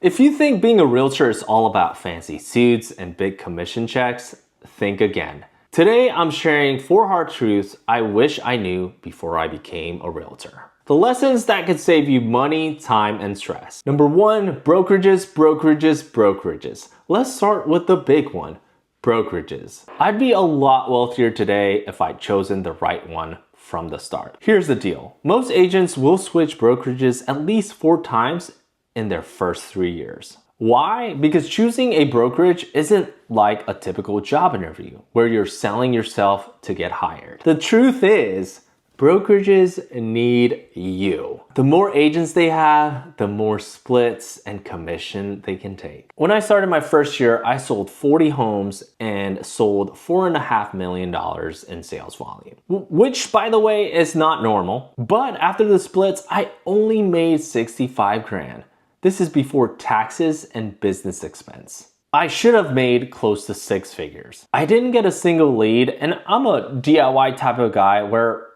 If you think being a realtor is all about fancy suits and big commission checks, think again. Today, I'm sharing 4 hard truths I wish I knew before I became a realtor. The lessons that could save you money, time, and stress. Number 1, brokerages, brokerages, brokerages. Let's start with the big one, brokerages. I'd be a lot wealthier today if I'd chosen the right one from the start. Here's the deal. Most agents will switch brokerages at least 4 times in their first 3 years. Why? Because choosing a brokerage isn't like a typical job interview where you're selling yourself to get hired. The truth is, brokerages need you. The more agents they have, the more splits and commission they can take. When I started my first year, I sold 40 homes and sold $4.5 million in sales volume, which by the way is not normal. But after the splits, I only made 65 grand. This is before taxes and business expense. I should have made close to 6 figures. I didn't get a single lead, and I'm a DIY type of guy where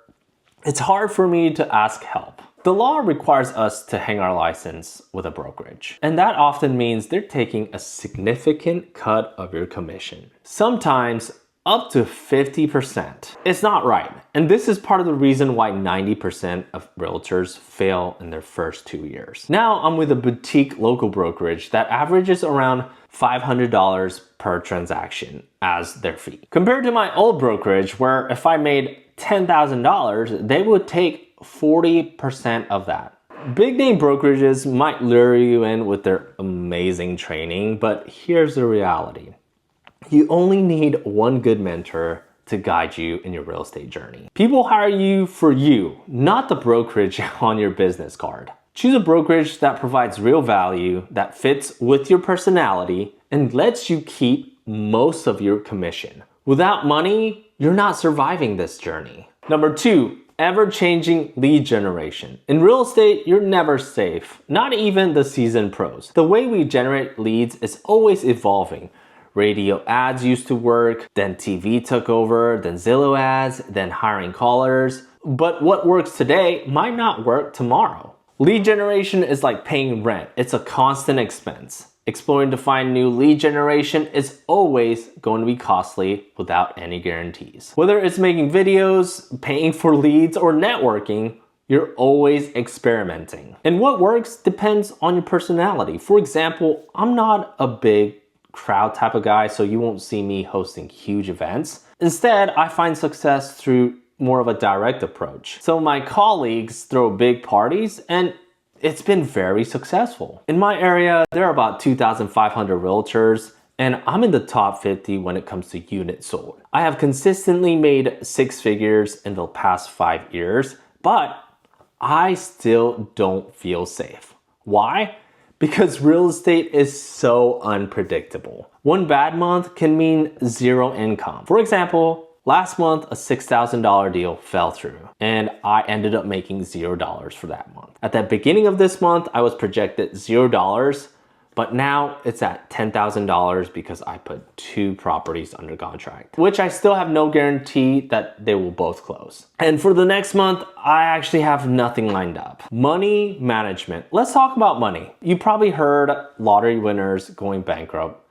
it's hard for me to ask help. The law requires us to hang our license with a brokerage, and that often means they're taking a significant cut of your commission. Sometimes up to 50%. It's not right. And this is part of the reason why 90% of realtors fail in their first 2 years. Now I'm with a boutique local brokerage that averages around $500 per transaction as their fee. Compared to my old brokerage where if I made $10,000, they would take 40% of that. Big name brokerages might lure you in with their amazing training, but here's the reality. You only need one good mentor to guide you in your real estate journey. People hire you for you, not the brokerage on your business card. Choose a brokerage that provides real value, that fits with your personality, and lets you keep most of your commission. Without money, you're not surviving this journey. Number 2, ever-changing lead generation. In real estate, you're never safe, not even the seasoned pros. The way we generate leads is always evolving. Radio ads used to work, then TV took over, then Zillow ads, then hiring callers. But what works today might not work tomorrow. Lead generation is like paying rent. It's a constant expense. Exploring to find new lead generation is always going to be costly without any guarantees. Whether it's making videos, paying for leads, or networking, you're always experimenting. And what works depends on your personality. For example, I'm not a big crowd type of guy, so you won't see me hosting huge events. Instead, I find success through more of a direct approach. So my colleagues throw big parties and it's been very successful. In my area, there are about 2,500 realtors and I'm in the top 50 when it comes to units sold. I have consistently made 6 figures in the past 5 years, but I still don't feel safe. Why? Because real estate is so unpredictable. One bad month can mean 0 income. For example, last month a $6,000 deal fell through and I ended up making $0 for that month. At the beginning of this month, I was projected $0, but now it's at $10,000 because I put 2 properties under contract, which I still have no guarantee that they will both close. And for the next month, I actually have nothing lined up. Money management. Let's talk about money. You probably heard lottery winners going bankrupt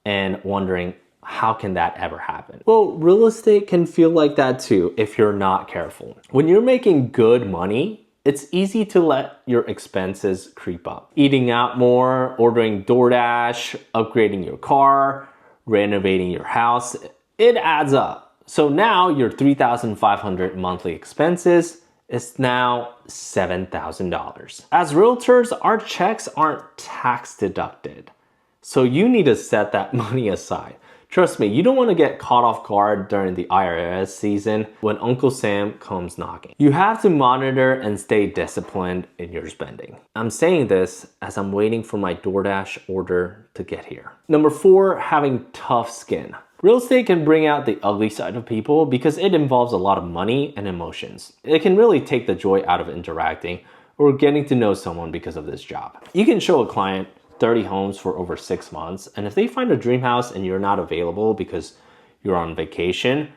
and wondering, how can that ever happen? Well, real estate can feel like that too if you're not careful. When you're making good money, it's easy to let your expenses creep up. Eating out more, ordering DoorDash, upgrading your car, renovating your house, it adds up. So now your $3,500 monthly expenses is now $7,000. As realtors, our checks aren't tax deducted. So you need to set that money aside. Trust me, you don't want to get caught off guard during the IRS season when Uncle Sam comes knocking. You have to monitor and stay disciplined in your spending. I'm saying this as I'm waiting for my DoorDash order to get here. Number 4, having tough skin. Real estate can bring out the ugly side of people because it involves a lot of money and emotions. It can really take the joy out of interacting or getting to know someone because of this job. You can show a client 30 homes for over 6 months, and if they find a dream house and you're not available because you're on vacation,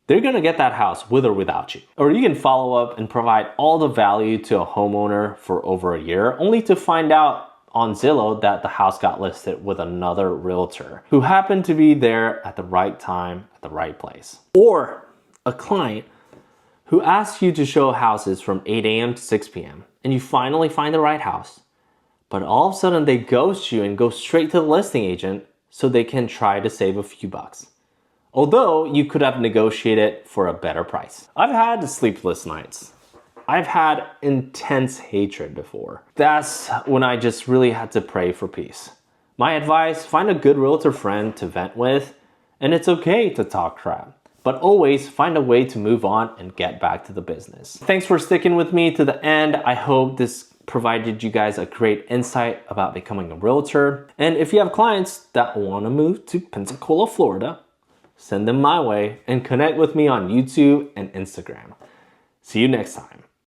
they're gonna get that house with or without you. Or you can follow up and provide all the value to a homeowner for over a year, only to find out on Zillow that the house got listed with another realtor who happened to be there at the right time, at the right place. Or a client who asks you to show houses from 8 a.m. to 6 p.m. and you finally find the right house, but all of a sudden they ghost you and go straight to the listing agent so they can try to save a few bucks. Although you could have negotiated for a better price. I've had sleepless nights. I've had intense hatred before. That's when I just really had to pray for peace. My advice, find a good realtor friend to vent with, and it's okay to talk crap. But always find a way to move on and get back to the business. Thanks for sticking with me to the end. I hope this provided you guys a great insight about becoming a realtor. And if you have clients that want to move to Pensacola, Florida, send them my way and connect with me on YouTube and Instagram. See you next time.